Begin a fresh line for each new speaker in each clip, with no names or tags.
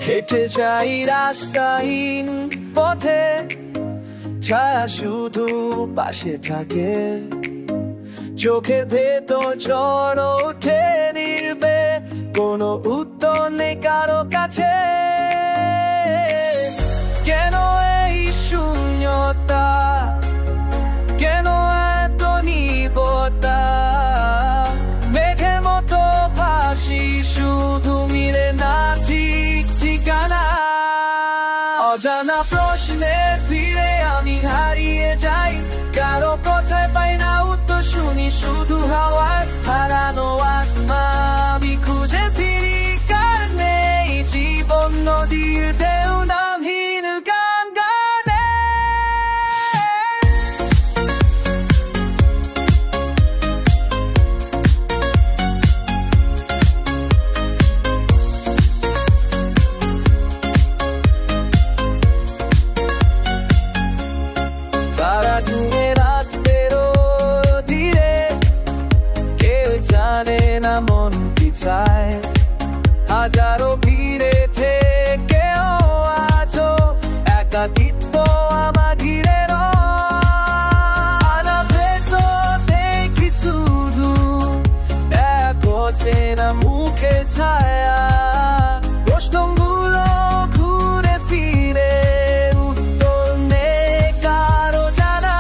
হেঁটে যাই রাস্তাহীন পথে, ছায়া শুধু পাশে থাকে, চোখের ভেতর ঝড় ওঠে নির্বে, কোনো উত্তর নেই কারো কাছে। কেন এই শূন্যতা, কেন এত নীরবতা, মেঘের মতো ভাসি শুধু মিলে না ঠিক ঠিকানা। অজানা প্রশ্নের ভিড়ে আমি হারিয়ে যাই, কারো কথায় পাই না উত্তর, শুনি শুধু হাওয়ায় হারানো আত্মা। আমি খুঁজে ফিরি কার নেই জীবন নদীর ঢেউ নামহীন গান গানে। তারা ঘুমে রাত বেরো ধীরে, কেউ জানে না মন কি চায়, হাজারো ভিড়ে থেকেও আছো একাকিত্ব আমার ঘিরে রয়। ভেতর দেখি শুধু এক অচেনা মুখে ছায়া, প্রশ্নগুলো ঘুরে ফিরে উত্তর নেই কারো জানা।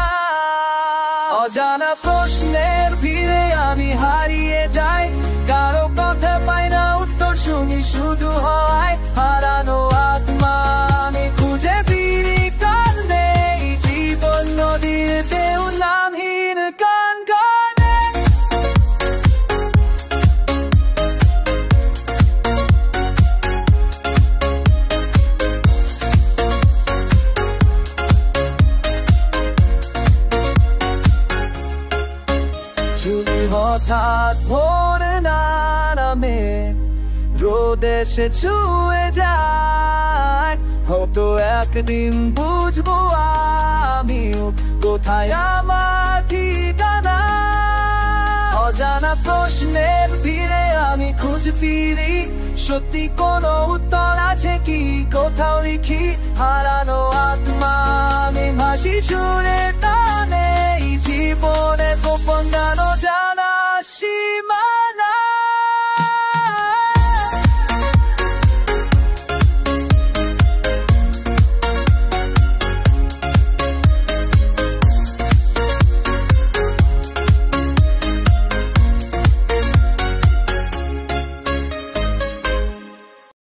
অজানা প্রশ্নের ভিড়ে আমি হারিয়ে যাই, কারো কথা পাই না উত্তর, শুনি শুধু হয় হারানো আত্মা। আমি খুঁজে ফিরি কার নেই জীবন নদীর ঢেউ নামহীন গান গানে। যদি হঠাৎ ভোর না নামে, রোদ এসে ছুঁয়ে যায়, হয়তো একদিন বুঝবো আমিও কোথায় আমার ঠিকানা। অজানা প্রশ্নের ভিড়ে আমি খুঁজে ফিরি, সত্যি কোনো উত্তর আছে কি কোথাও লিখি হারানো আত্মা। আমি ভাসি সুরে টানে জীবন